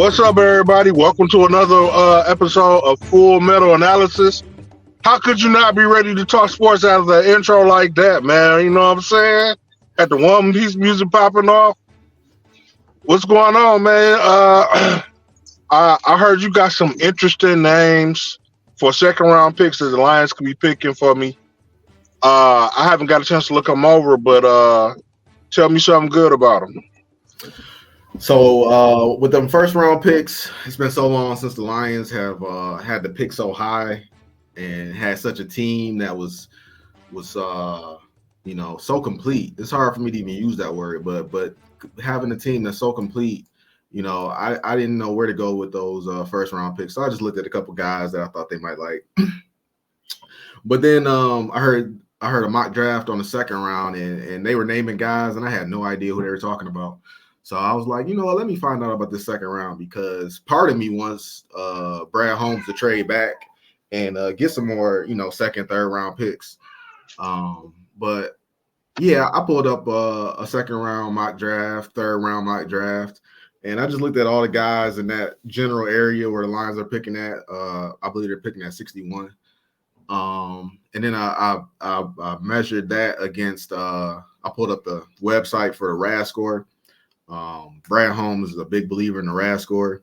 What's up, everybody? Welcome to another episode of Full Metal Analysis. How could you not be ready to talk sports out of the intro like that, man? You know what I'm saying? Got the One Piece music popping off. What's going on, man? I heard you got some interesting names for second round picks that the Lions could be picking for me. I haven't got a chance to look them over, but tell me something good about them. So with them first round picks, it's been so long since the Lions have had the pick so high and had such a team that was so complete. It's hard for me to even use that word, but having a team that's so complete, I didn't know where to go with those first round picks. So I just looked at a couple guys that I thought they might like. But then I heard a mock draft on the second round, and they were naming guys, and I had no idea who they were talking about. So I was like, you know what, let me find out about this second round, because part of me wants Brad Holmes to trade back and get some more, second, third round picks. But yeah, I pulled up a second round mock draft, third round mock draft, and I just looked at all the guys in that general area where the Lions are picking at. I believe they're picking at 61. And then I measured that against. I pulled up the website for the RAS score. Brad Holmes is a big believer in the RAS score.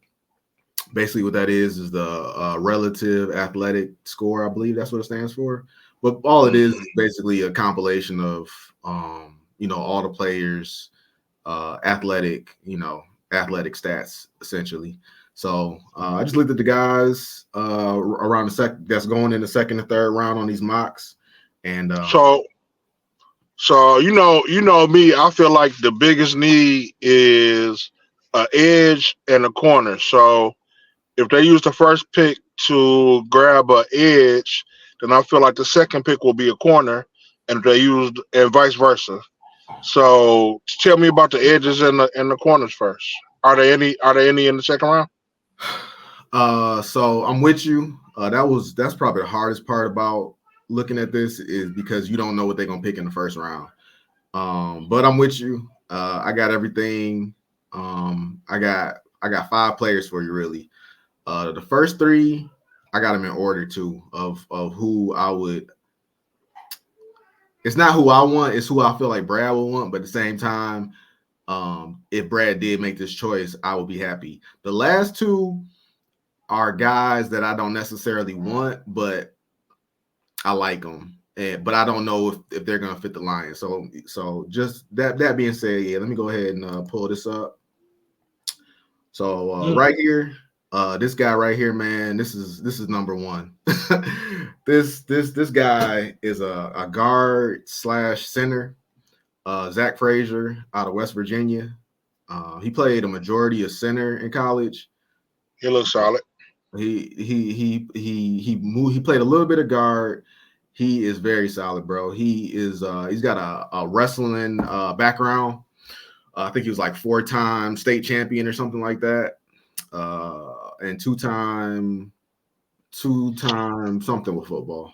Basically, what that is the relative athletic score. I believe that's what it stands for. But all it is basically a compilation of all the players' athletic stats essentially. So I just looked at the guys around that's going in the second and third round on these mocks, and So you know me. I feel like the biggest need is an edge and a corner. So if they use the first pick to grab an edge, then I feel like the second pick will be a corner, and if they used and vice versa. So tell me about the edges and the corners first. Are there any? Are there any in the second round? So I'm with you. That's probably the hardest part about looking at this, is because you don't know what they're gonna pick in the first round. But I'm with you. I got everything. I got 5 players for you, really. The first 3, I got them in order too, of who I would. It's not who I want, it's who I feel like Brad will want. But at the same time, if Brad did make this choice, I would be happy. The last 2 are guys that I don't necessarily want, but I like them. But I don't know if they're gonna fit the Lions. So just that being said, yeah, let me go ahead and pull this up. So right here, this guy right here, man, this is number 1. this guy is a guard / center. Zach Frazier out of West Virginia. He played a majority of center in college. He looks solid. He played a little bit of guard. He is very solid, bro. He's got a wrestling background. I think he was like 4-time state champion or something like that, and two-time something with football.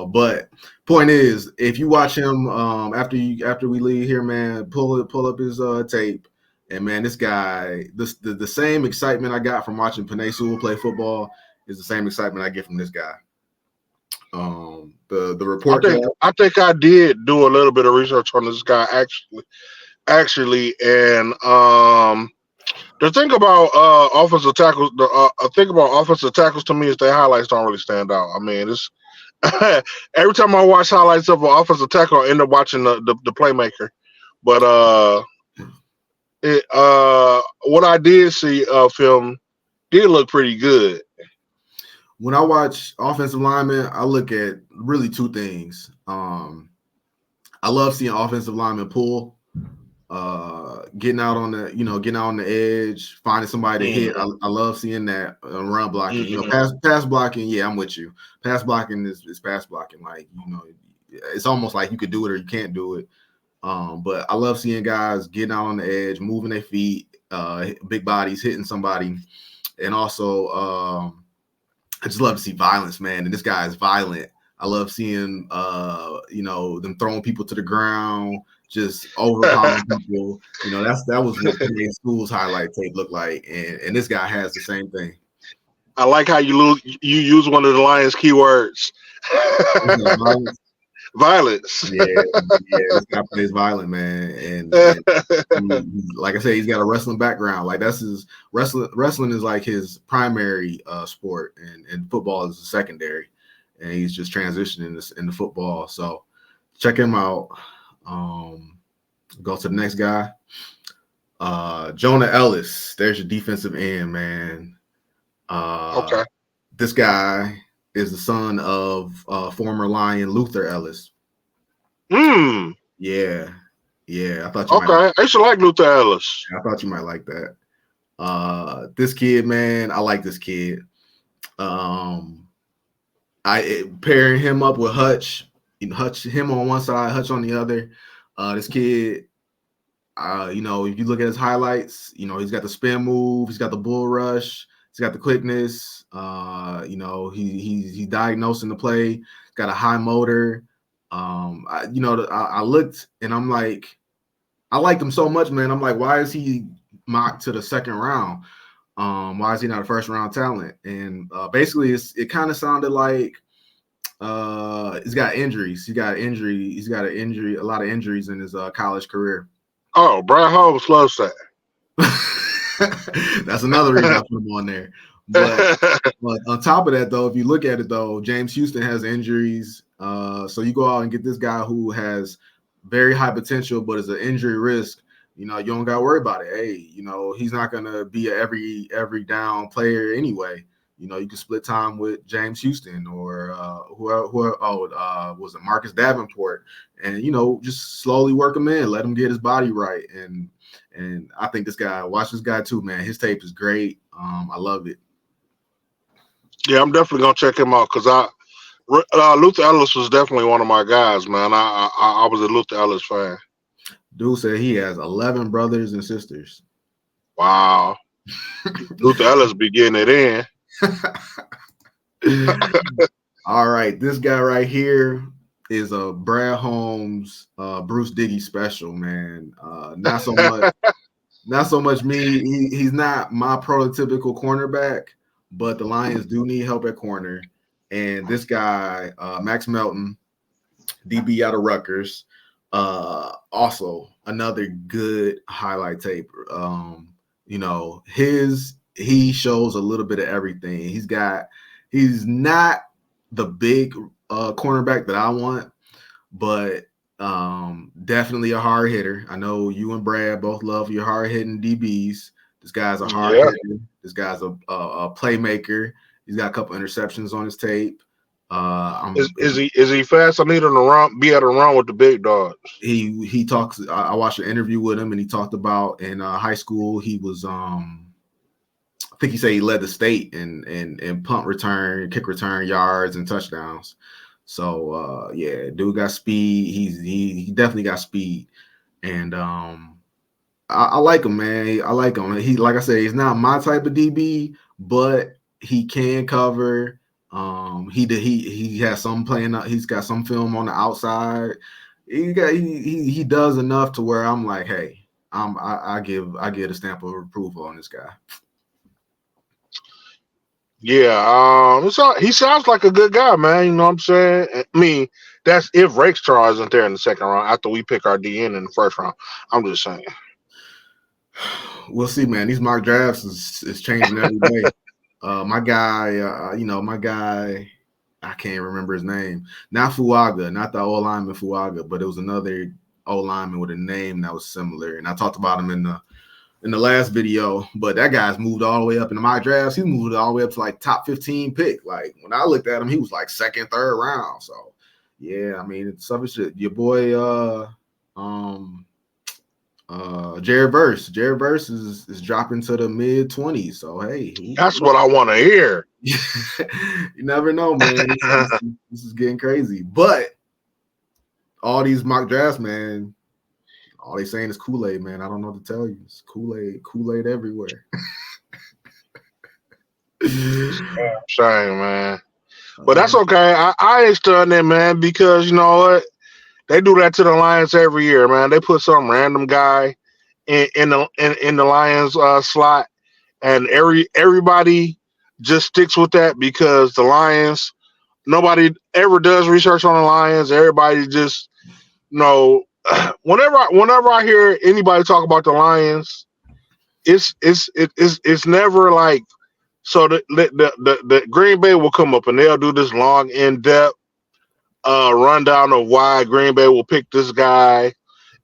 But point is, if you watch him after we leave here, man, pull up his tape. And man, this guy, the same excitement I got from watching Penei Sewell play football is the same excitement I get from this guy. The report. I think I did do a little bit of research on this guy actually, and the thing about offensive tackles, the thing about offensive tackles to me is their highlights don't really stand out. I mean, it's every time I watch highlights of an offensive tackle, I end up watching the playmaker. But what I did see of him did look pretty good. When I watch offensive linemen, I look at really 2 things. I love seeing offensive linemen pull, getting out on the edge, finding somebody to hit. I love seeing that run blocking. Pass blocking. Yeah, I'm with you. Pass blocking is pass blocking. Like, it's almost like you could do it or you can't do it. But I love seeing guys getting out on the edge, moving their feet, big bodies, hitting somebody, and also I just love to see violence, man. And this guy is violent I love seeing them throwing people to the ground, just overpowering people. That was what PA School's highlight tape looked like, and this guy has the same thing. I like how you use one of the Lions keywords. Violence. Violence. Yeah, this guy plays violent, man, and like I said, he's got a wrestling background. Like that's his wrestling. Wrestling is like his primary sport, and football is the secondary. And he's just transitioning this into football. So check him out. Go to the next guy. Jonah Ellis. There's your defensive end, man. Okay. This guy is the son of former Lion Luther Ellis. Yeah. I thought you might. Okay. I used to like Luther Ellis. I thought you might like that. This kid, man, I like this kid. Pairing him up with Hutch, him on one side, Hutch on the other. This kid, if you look at his highlights, he's got the spin move, he's got the bull rush, he's got the quickness. He's diagnosing the play, he's got a high motor. I looked and I'm like, I liked him so much, man. I'm like, why is he mocked to the second round? Why is he not a first round talent? And basically, it kind of sounded like he's got injuries. He's got a lot of injuries in his college career. Oh, Brad Holmes loves that. That's another reason I put him on there. But on top of that, though, if you look at it, though, James Houston has injuries. So you go out and get this guy who has very high potential, but is an injury risk. You don't got to worry about it. Hey, he's not going to be a every down player anyway. You can split time with James Houston or was it Marcus Davenport, and just slowly work him in, let him get his body right, and I think watch this guy too, man. His tape is great. I love it. Yeah, I'm definitely gonna check him out because Luther Ellis was definitely one of my guys, man. I was a Luther Ellis fan. Dude said he has 11 brothers and sisters. Wow. Luther Ellis be getting it in. All right, this guy right here is a Brad Holmes, Bruce Diggy special, man. Not so much me. He's not my prototypical cornerback, but the Lions do need help at corner. And this guy, Max Melton, DB out of Rutgers, also another good highlight tape. He shows a little bit of everything. He's not the big cornerback that I want, but definitely a hard hitter. I know you and Brad both love your hard hitting DBs. This guy's a hard hitter. This guy's a playmaker. He's got a couple interceptions on his tape. Is he fast? I need him to be able to run with the big dogs. He talks. I watched an interview with him, and he talked about in high school he was I think he said he led the state in punt return, kick return yards, and touchdowns. So dude got speed. He definitely got speed, and I like him, man. I like him. He, like I said, he's not my type of DB, but he can cover. He has some playing. He's got some film on the outside. He does enough to where I'm like, hey, I give a stamp of approval on this guy. Yeah, he sounds like a good guy, man. You know what I'm saying? I mean, that's if Rakestraw isn't there in the second round after we pick our DN in the first round. I'm just saying. We'll see, man. These mock drafts is changing every day. My guy, I can't remember his name. Not Fuaga, not the old lineman Fuaga, but it was another old lineman with a name that was similar. And I talked about him in the last video, but that guy's moved all the way up in my drafts. He moved all the way up to like top 15 pick. Like when I looked at him, he was like second, third round. So yeah, I mean, it's some shit. Your boy, Jared Verse is dropping to the mid 20s. So hey, that's what I want to hear. You never know, man. This is getting crazy. But all these mock drafts, man, all they saying is Kool-Aid, man. I don't know what to tell you. It's Kool-Aid everywhere. Shame, man. But that's okay. I ain't studying, man, because you know what? They do that to the Lions every year, man. They put some random guy in the Lions slot, and everybody just sticks with that because the Lions. Nobody ever does research on the Lions. Everybody just you know. Whenever I hear anybody talk about the Lions, it's never like so the Green Bay will come up and they'll do this long in depth rundown of why Green Bay will pick this guy,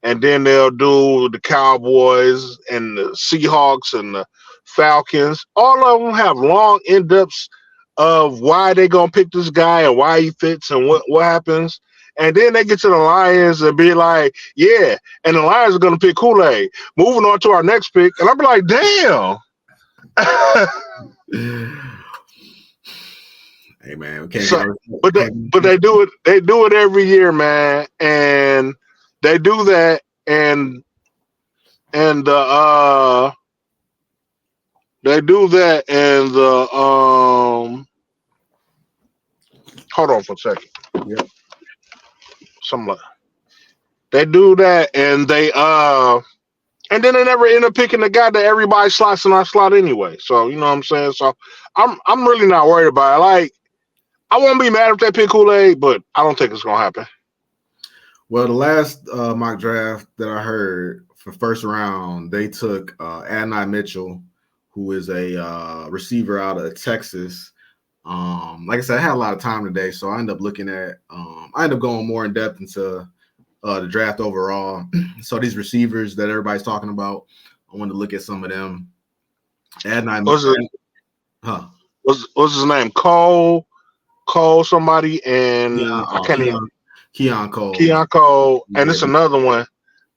and then they'll do the Cowboys and the Seahawks and the Falcons. All of them have long in depths of why they gonna pick this guy and why he fits and what happens. And then they get to the Lions and be like, yeah, and the Lions are gonna pick Kool-Aid. Moving on to our next pick, and I'm like, damn. Hey man, we can't So, but they do it. They do it every year, man, and they do that, and they do that, and the hold on for a second. Yep. Something like they do that, and then they never end up picking the guy that everybody slots in our slot anyway. So you know what I'm saying. So I'm really not worried about it. Like I won't be mad if they pick Kool-Aid, but I don't think it's gonna happen. Well, the last mock draft that I heard for first round, they took Adonai Mitchell, who is a receiver out of Texas. Like I said, I had a lot of time today, so I ended up looking at. I ended up going more in depth into the draft overall. So these receivers that everybody's talking about, I wanted to look at some of them. Adonai Mitchell. What's his name? Cole somebody, and I can't even. Keon Cole. And it's another one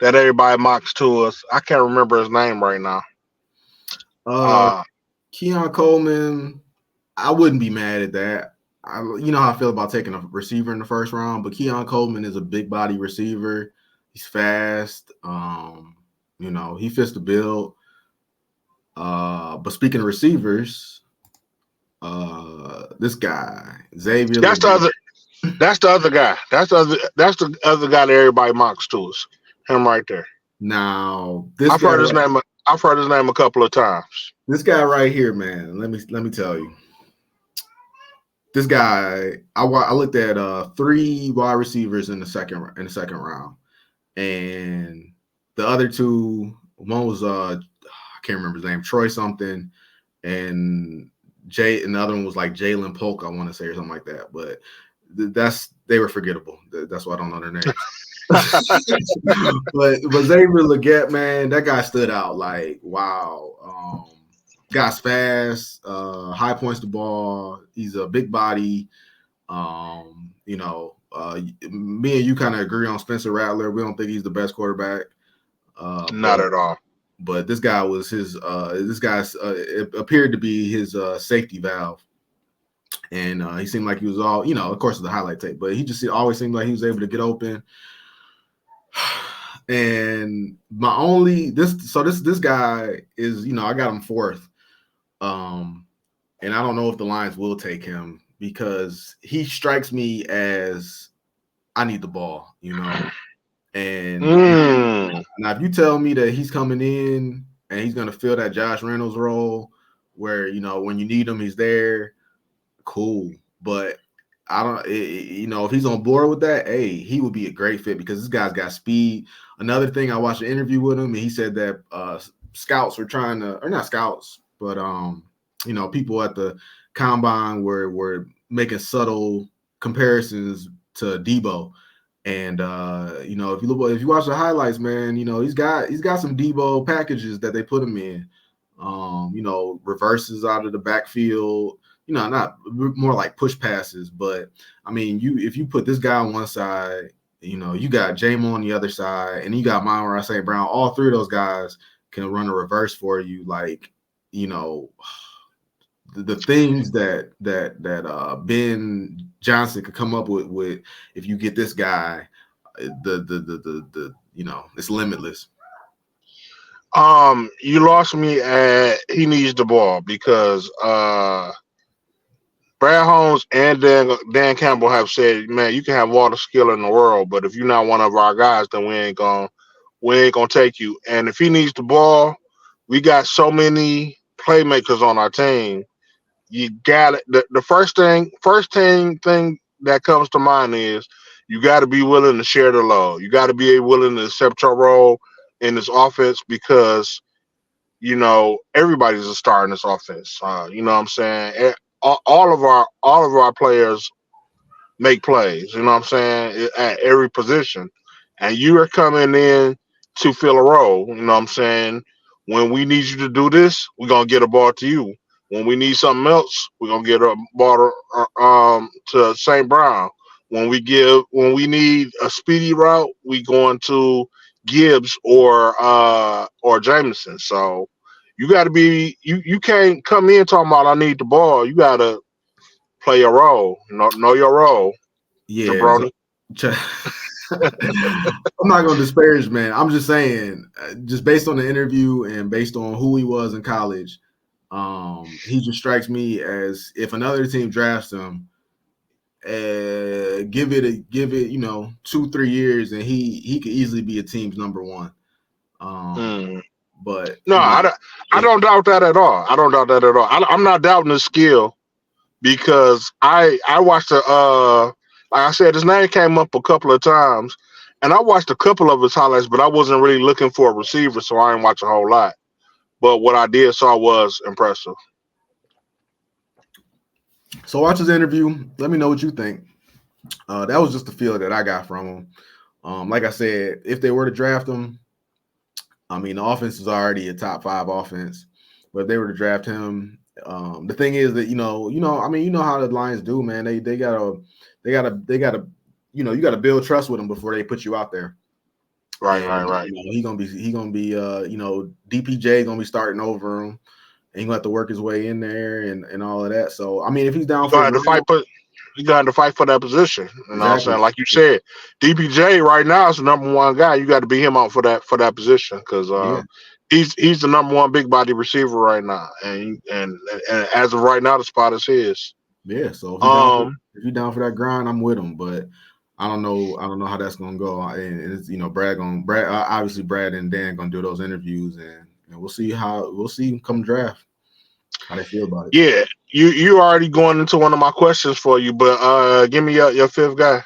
that everybody mocks to us. I can't remember his name right now. Keon Coleman, I wouldn't be mad at that. You know how I feel about taking a receiver in the first round, but Keon Coleman is a big body receiver. He's fast. You know, he fits the bill. But speaking of receivers, this guy, Xavier. That's the other guy. That's the other guy that everybody mocks to us. Him right there. Now, I've heard his name. I've heard his name a couple of times. This guy right here, man. Let me tell you. This guy, I looked at 3 wide receivers in the second round, and the other 2, one was I can't remember his name, Troy something, and the other one was like Jalen Polk, I want to say, or something like that. But they were forgettable. That's why I don't know their names. but Xavier Legette, man, that guy stood out. Like, wow. Guy's fast, high points the ball. He's a big body. You know, me and you kind of agree on Spencer Rattler. We don't think he's the best quarterback. Not at all. But this guy was his. It appeared to be his safety valve, and he seemed like he was all. You know, of course, the highlight tape, but he just always seemed like he was able to get open. And this guy is, you know, I got him 4th. And I don't know if the Lions will take him because he strikes me as I need the ball, you know. And now if you tell me that he's coming in and he's going to fill that Josh Reynolds role where, you know, when you need him, he's there, cool. But I don't, you know, if he's on board with that, hey, he would be a great fit because this guy's got speed. Another thing, I watched an interview with him, and he said that scouts were trying to, or not scouts, but you know, people at the combine were making subtle comparisons to Debo, and you know, if you watch the highlights, man, you know, he's got some Debo packages that they put him in, you know, reverses out of the backfield. You know, not more like push passes, but I mean, if you put this guy on one side, you know, you got Jamo on the other side, and you got Myron St. Brown. All 3 of those guys can run a reverse for you. Like, you know, the things that Ben Johnson could come up with if you get this guy, the you know, it's limitless. You lost me at he needs the ball because Brad Holmes and Dan Campbell have said, man, you can have all the skill in the world, but if you're not one of our guys, then we ain't gonna take you. And if he needs the ball, we got so many playmakers on our team. You got it. The first thing that comes to mind is you got to be willing to share the load. You got to be willing to accept your role in this offense because everybody's a star in this offense. You know what I'm saying? All of our players make plays. You know what I'm saying? At every position, and you are coming in to fill a role. You know what I'm saying? When we need you to do this, we're gonna get a ball to you. When we need something else, we're gonna get a ball to St. Brown. When we need a speedy route, we going to Gibbs or Jameson. So you got to be you can't come in talking about I need the ball. You got to play your role. Know your role, Yeah, Jabroni. I'm not gonna disparage, man. I'm just saying, just based on the interview and based on who he was in college, he just strikes me as if another team drafts him, give it 2-3 years, and he could easily be a team's number one. Mm. But No, I don't doubt that at all. I don't doubt that at all. I'm not doubting his skill because I watched like I said, his name came up a couple of times, and I watched a couple of his highlights, but I wasn't really looking for a receiver, so I didn't watch a whole lot. But what I did saw was impressive. so watch his interview. Let me know what you think. That was just the feel that I got from him. Like I said, if they were to draft him, I mean, the offense is already a top 5 offense, but if they were to draft him, the thing is that I mean, you know how the Lions do, man. They gotta, you gotta build trust with them before they put you out there. Right, And right, right. DPJ gonna be starting over him, and he gonna have to work his way in there and all of that. So I mean, if he's down You for gonna his have to fight round, for you got to fight for that position. You know what I'm exactly. saying? Like you said, DPJ right now is the number one guy. You got to beat him out for that position because Yeah, he's the number one big body receiver right now, and as of right now, the spot is his. yeah. So Um, if he down for that grind, I'm with him. But I don't know how that's gonna go. And it's Brad obviously Brad and Dan gonna do those interviews, and we'll see come draft how they feel about it. yeah, you already going into one of my questions for you, but give me your fifth guy.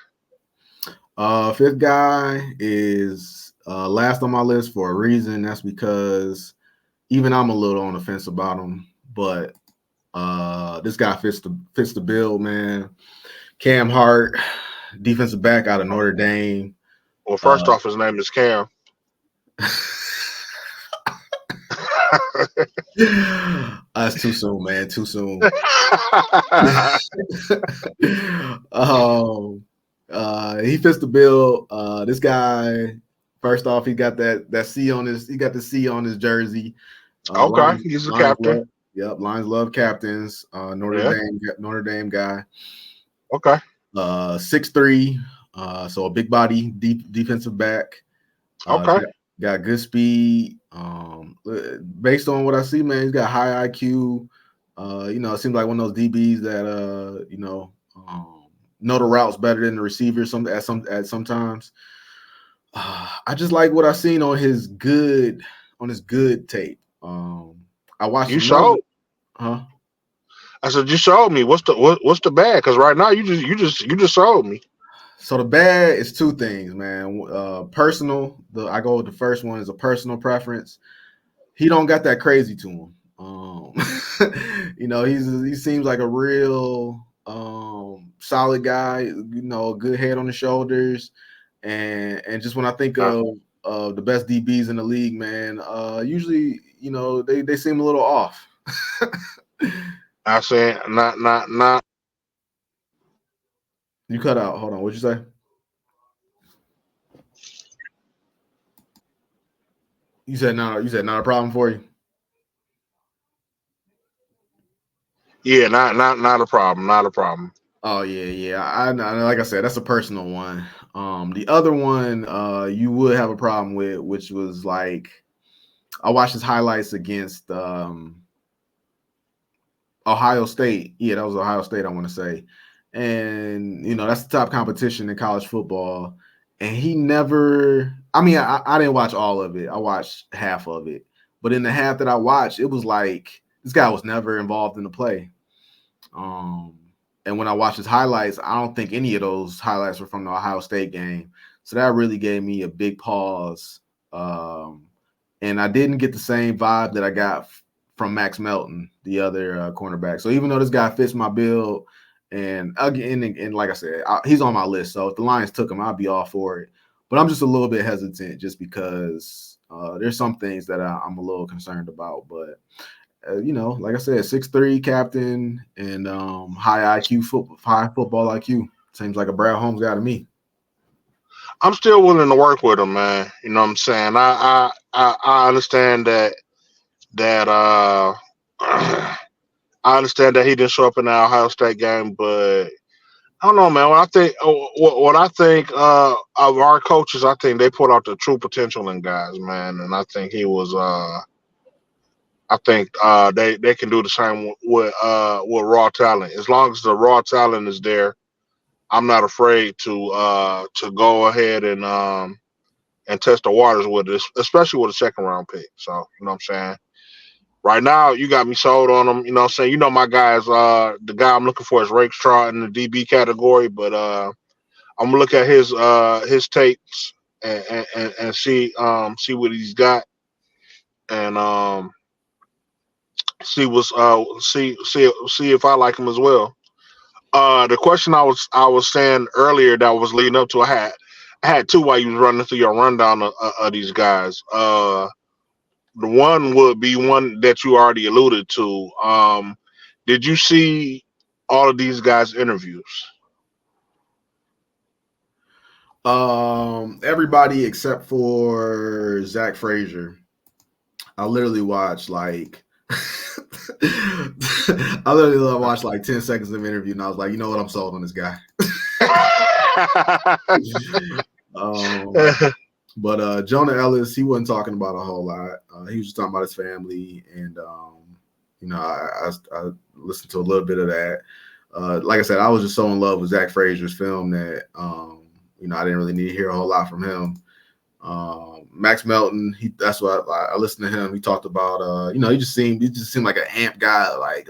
Fifth guy is last on my list for a reason. That's because even I'm a little on the fence about him, but this guy fits the bill, man. Cam Hart, defensive back out of Notre Dame. Well, first off, his name is Cam. That's too soon, man. Too soon. He fits the bill. This guy, first off, he got that C on his jersey. Okay, Lions, he's the Lions captain. love, yep, Lions love captains. Yeah. Notre Dame guy. Okay. 6'3", so a big body, deep defensive back. Okay. Got good speed. Based on what I see, man, he's got high IQ. It seems like one of those DBs that know the routes better than the receivers. Sometimes. I just like what I've seen on his good tape. I watched You another. showed. Huh? I said you showed me. What's the bad? Because right now you just showed me. So the bad is two things, man. Personal. I go with the first one is a personal preference. He don't got that crazy to him. He seems like a real solid guy. A good head on the shoulders, and just when I think of the best DBs in the league, man, usually they seem a little off. I said not. You cut out. Hold on. What'd you say? You said not a problem for you. Yeah, not a problem. Not a problem. Oh yeah. I like I said, that's a personal one. The other one, you would have a problem with, which was like, I watched his highlights against Ohio State. Yeah, that was Ohio State, I want to say. And, that's the top competition in college football. And he never, I mean, I didn't watch all of it. I watched half of it. But in the half that I watched, it was like this guy was never involved in the play. Um, and when I watched his highlights, I don't think any of those highlights were from the Ohio State game. So that really gave me a big pause. And I didn't get the same vibe that I got from Max Melton, the other cornerback. So even though this guy fits my build, and again, and like I said, he's on my list. So if the Lions took him, I'd be all for it. But I'm just a little bit hesitant just because there's some things that I'm a little concerned about. But like I said, 6'3" captain and high football IQ. Seems like a Brad Holmes guy to me. I'm still willing to work with him, man. You know what I'm saying? I understand that I understand that he didn't show up in the Ohio State game, but I don't know, man. What I think of our coaches, I think they put out the true potential in guys, man, and I think he was. I think they can do the same with raw talent. As long as the raw talent is there, I'm not afraid to go ahead and test the waters with this, especially with a second round pick. So you know what I'm saying. Right now, you got me sold on him. You know what I'm saying? You know my guys. The guy I'm looking for is Rakestraw in the DB category, but I'm gonna look at his tapes and see what he's got and see if I like him as well. The question I was saying earlier that was leading up to I had two while you was running through your rundown of these guys. The one would be one that you already alluded to. Did you see all of these guys' interviews? Everybody except for Zach Frazier. I literally watched like I literally watched like 10 seconds of interview and I was like, you know what, I'm sold on this guy. But Jonah Ellis, he wasn't talking about a whole lot. He was just talking about his family, and I listened to a little bit of that. Like I said, I was just so in love with Zach Frazier's film that I didn't really need to hear a whole lot from him. Max Melton, that's what I listened to him. He talked about he just seemed like an amp guy, like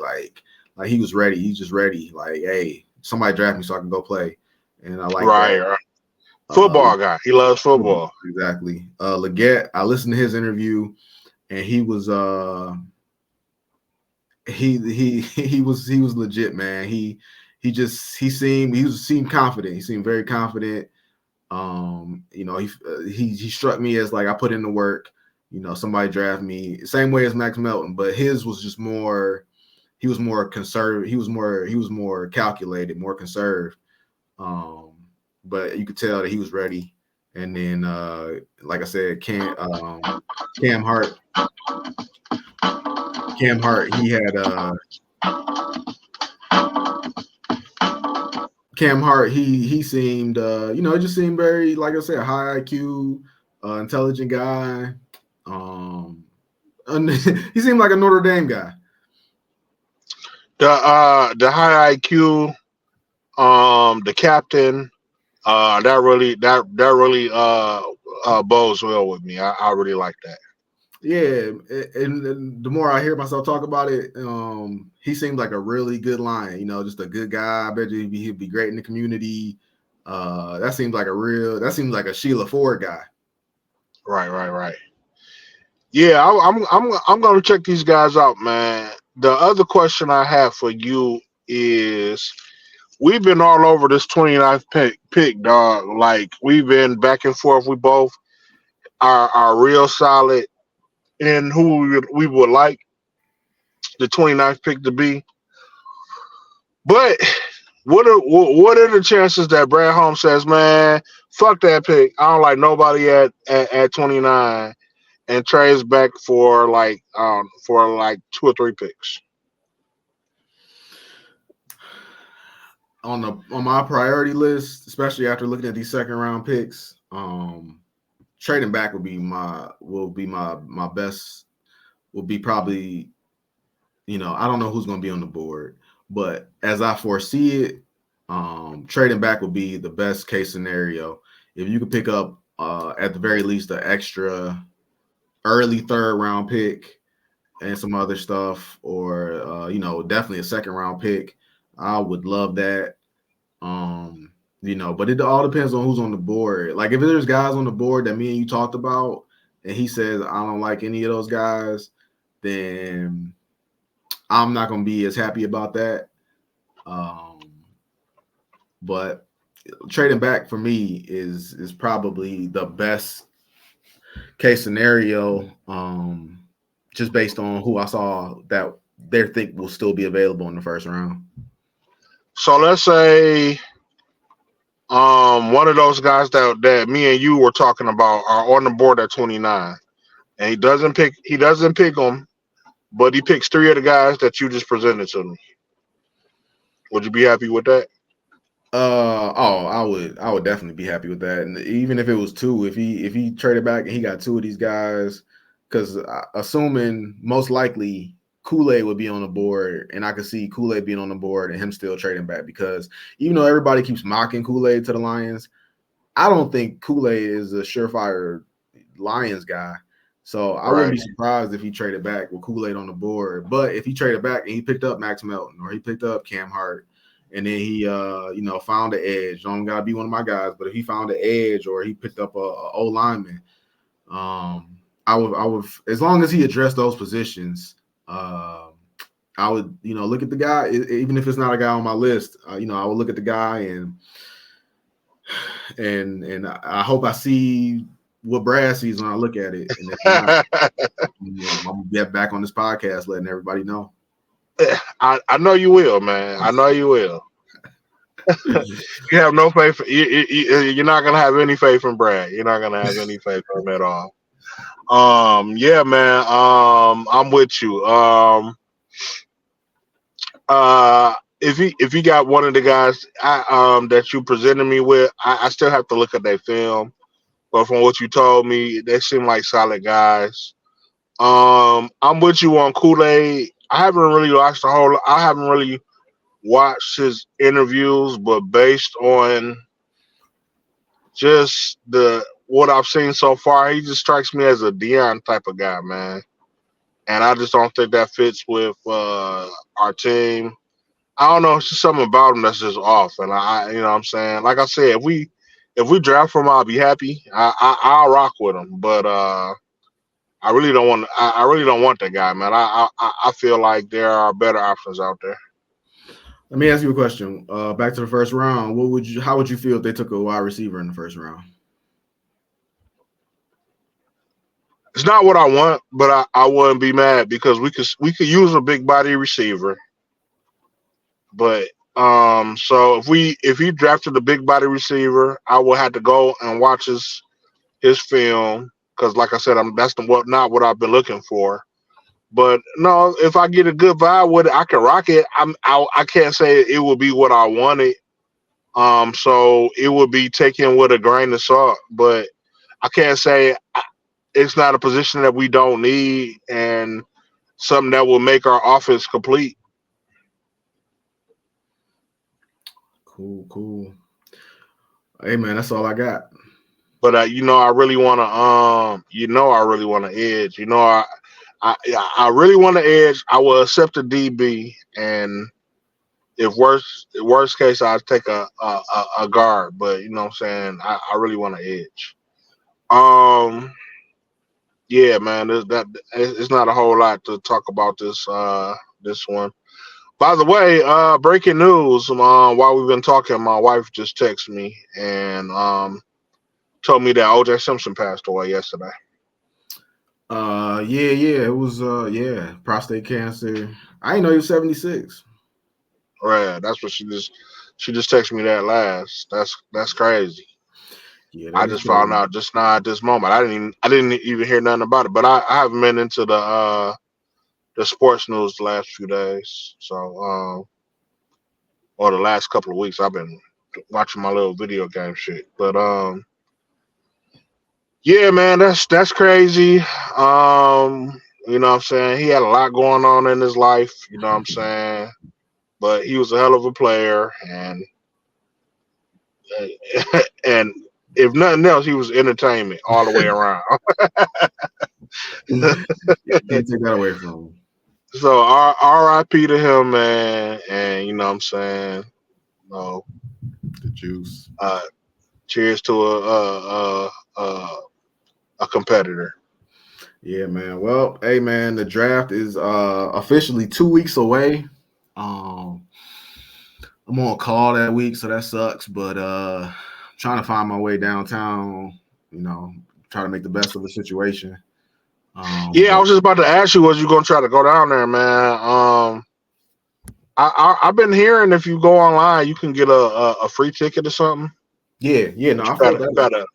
he was ready. He's just ready. Like, hey, somebody draft me so I can go play. And I like that. Right. Football guy. He loves football. Exactly. Leggett, I listened to his interview, and he was he was legit, man. He seemed confident. He seemed very confident. He struck me as like I put in the work. Somebody draft me same way as Max Melton, but his was just more. He was more conservative. He was more calculated, more conserved. But you could tell that he was ready. And then, like I said, Cam Hart. He had Cam Hart. He seemed, it just seemed very, like I said, high IQ, intelligent guy. He seemed like a Notre Dame guy. The high IQ, the captain, that really bodes well with me. I really like that. Yeah, and the more I hear myself talk about it, he seems like a really good lion. Just a good guy. I bet you he'd be great in the community. That seems like a Sheila Ford guy. Right. Yeah, I'm gonna check these guys out, man. The other question I have for you is we've been all over this 29th pick, dog. Like we've been back and forth. We both are real solid in who we would like the 29th pick to be. But what are the chances that Brad Holmes says, man, fuck that pick. I don't like nobody at 29 and trades back for like two or three picks. On my priority list, especially after looking at these second round picks, trading back will be my best. Will be probably I don't know who's going to be on the board, but as I foresee it, trading back would be the best case scenario. If you could pick up, at the very least, an extra early third round pick and some other stuff, or definitely a second round pick, I would love that. But it all depends on who's on the board. Like if there's guys on the board that me and you talked about, and he says I don't like any of those guys, then I'm not gonna be as happy about that. But trading back for me is probably the best case scenario, just based on who I saw that they think will still be available in the first round. So let's say one of those guys that me and you were talking about are on the board at 29, and he doesn't pick them, but he picks three of the guys that you just presented to me. Would you be happy with that? I would definitely be happy with that. And even if it was two, if he traded back and he got two of these guys, because assuming most likely Kool-Aid would be on the board, and I could see Kool-Aid being on the board and him still trading back, because even though everybody keeps mocking Kool-Aid to the Lions, I don't think Kool-Aid is a surefire Lions guy. So I wouldn't Right. be surprised if he traded back with Kool-Aid on the board. But if he traded back and he picked up Max Melton or he picked up Cam Hart, and then he found the edge, don't gotta be one of my guys, but if he found the edge or he picked up a O lineman, I would, as long as he addressed those positions, I would, look at the guy, even if it's not a guy on my list. I would look at the guy and I hope I see what Brad sees when I look at it. And if not, I'm gonna get back on this podcast letting everybody know. I know you will, man. I know you will. You have no faith. You're not gonna have any faith in Brad. You're not gonna have any faith in him at all. Yeah, man. I'm with you. If you got one of the guys that you presented me with, I still have to look at their film. But from what you told me, they seem like solid guys. I'm with you on Kool Aid. I haven't really watched his interviews, but based on just the what I've seen so far, he just strikes me as a Dion type of guy, man. And I just don't think that fits with our team. I don't know, it's just something about him that's just off. And you know what I'm saying? Like I said, if we draft him, I'll be happy. I'll rock with him. But I really don't want that guy, man. I feel like there are better options out there. Let me ask you a question. Back to the first round. How would you feel if they took a wide receiver in the first round? It's not what I want, but I wouldn't be mad because we could use a big body receiver. But so if he drafted a big body receiver, I would have to go and watch his film because, like I said, that's not what I've been looking for. But no, if I get a good vibe with it, I can rock it. I can't say it would be what I wanted. So it would be taken with a grain of salt. But I can't say it's not a position that we don't need and something that will make our offense complete. Cool. Hey man, that's all I got. But I really want to I really want to edge. I I really want to edge. I will accept a DB, and if worst case, I'd take a guard. But you know what I'm saying, I really want to edge. Um, yeah, man, it's not a whole lot to talk about this one. By the way, breaking news. While we've been talking, my wife just texted me and told me that OJ Simpson passed away yesterday. Yeah, it was prostate cancer. I didn't know he was 76. Right, that's what she just texted me that last. That's crazy. Yeah, I that is just found crazy. out just now at this moment. I didn't even hear nothing about it. But I haven't been into the sports news the last few days. So or the last couple of weeks I've been watching my little video game shit. But yeah, man, that's crazy. You know what I'm saying? He had a lot going on in his life. You know what I'm saying? But he was a hell of a player, and and if nothing else, he was entertainment all the way around. Yeah, can't take that away from him. So R.I.P. to him, man. And you know what I'm saying? No, The juice. cheers to a competitor. Yeah, man. Well, hey, man, the draft is officially 2 weeks away. I'm on call that week, so that sucks. But trying to find my way downtown, try to make the best of the situation. Yeah, I But was just about to ask you, was you gonna try to go down there, man? I've been hearing if you go online, you can get a free ticket or something. yeah, no, But you I felt that. gotta,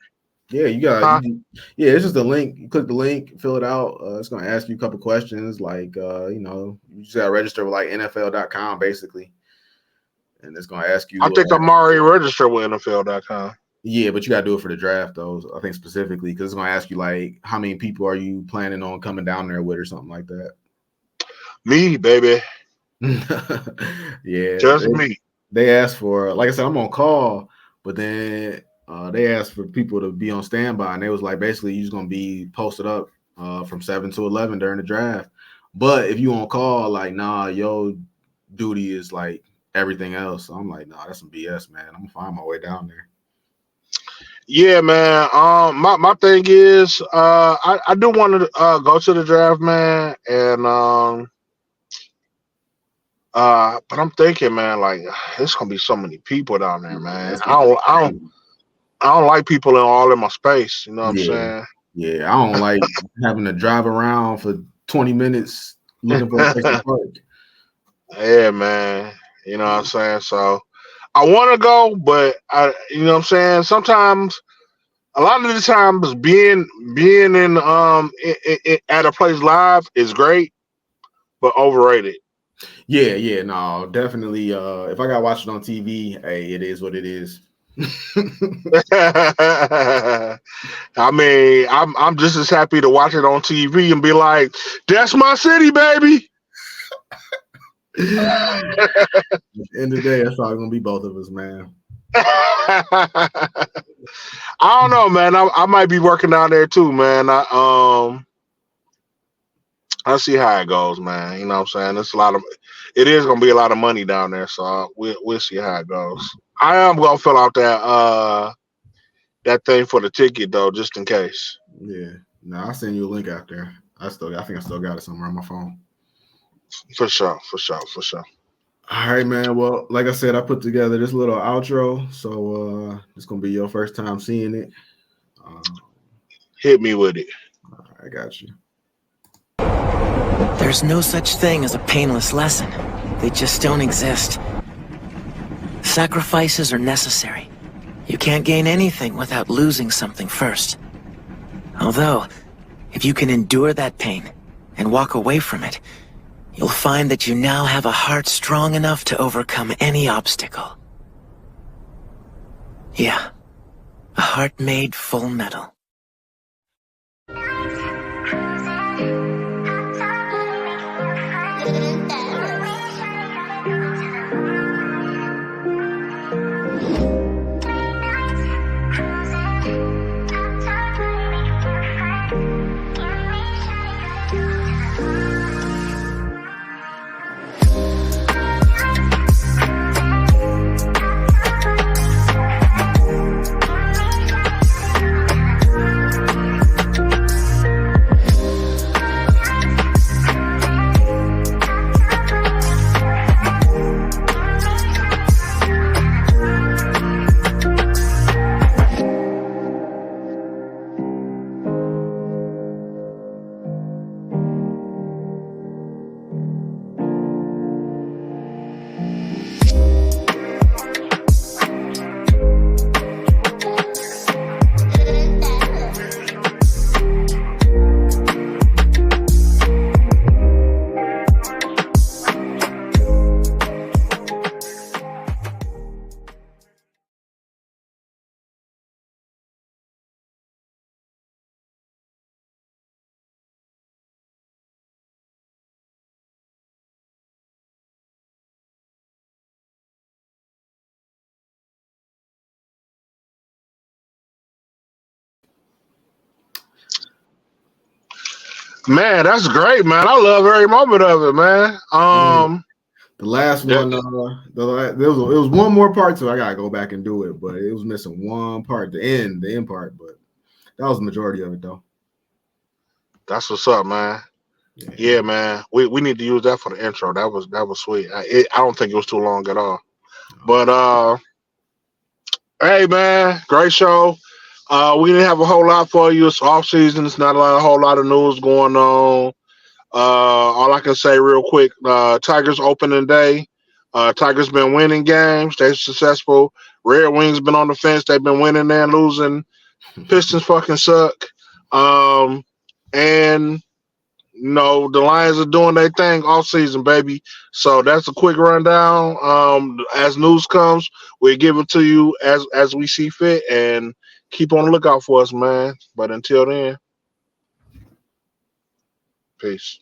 Yeah, it's just a link. You click the link, fill it out. It's gonna ask you a couple questions, like you just gotta register with like NFL.com basically, and it's gonna ask you. I think I'm already registered with NFL.com. Yeah, but you gotta do it for the draft though. I think specifically because it's gonna ask you like how many people are you planning on coming down there with or something like that. Me, baby. Yeah, Just me. They asked for, like I said, I'm on call, but then they asked for people to be on standby, and they was like, basically, you're just gonna be posted up from 7 to 11 during the draft. But if you on call, like, nah, your duty is like everything else. So I'm like, nah, that's some BS, man. I'm gonna find my way down there. Yeah, man. My thing is, I do want to go to the draft, man, and but I'm thinking, man, like there's gonna be so many people down there, man. I don't like people all in my space. You know what I'm saying? Yeah, I don't like having to drive around for 20 minutes looking for a place to park. Yeah, man. You know what I'm saying? So I want to go, but you know what I'm saying? Sometimes, a lot of the times, being in at a place live is great, but overrated. Yeah, no, definitely. If I gotta watch it on TV, hey, it is what it is. I mean, I'm just as happy to watch it on TV and be like, "That's my city, baby." At the end of the day, that's probably gonna be both of us, man. I don't know, man. I might be working down there too, man. I see how it goes, man. You know what I'm saying? It is gonna be a lot of money down there, so we'll see how it goes. I am gonna fill out that thing for the ticket though, just in case. Yeah. No, I'll send you a link out there. I think I still got it somewhere on my phone. For sure. All right, man. Well, like I said, I put together this little outro, so it's gonna be your first time seeing it. Hit me with it. I got you. There's no such thing as a painless lesson. They just don't exist. Sacrifices are necessary. You can't gain anything without losing something first. Although, if you can endure that pain and walk away from it, you'll find that you now have a heart strong enough to overcome any obstacle. Yeah, a heart made full metal. Man, that's great, man. I love every moment of it, man. The last Yeah. one, there was one more part to it. I gotta go back and do it, but it was missing one part, the end part. But that was the majority of it, though. That's what's up, man. Yeah, man. We need to use that for the intro. That was sweet. I don't think it was too long at all. But hey, man, great show. We didn't have a whole lot for you. It's off season. It's not a whole lot of news going on. All I can say real quick, Tigers opening day. Tigers been winning games. They're successful. Red Wings been on the fence. They've been winning and losing. Pistons fucking suck. And the Lions are doing their thing all season, baby. So that's a quick rundown. As news comes, we'll give it to you as we see fit, and keep on the lookout for us, man. But until then, peace.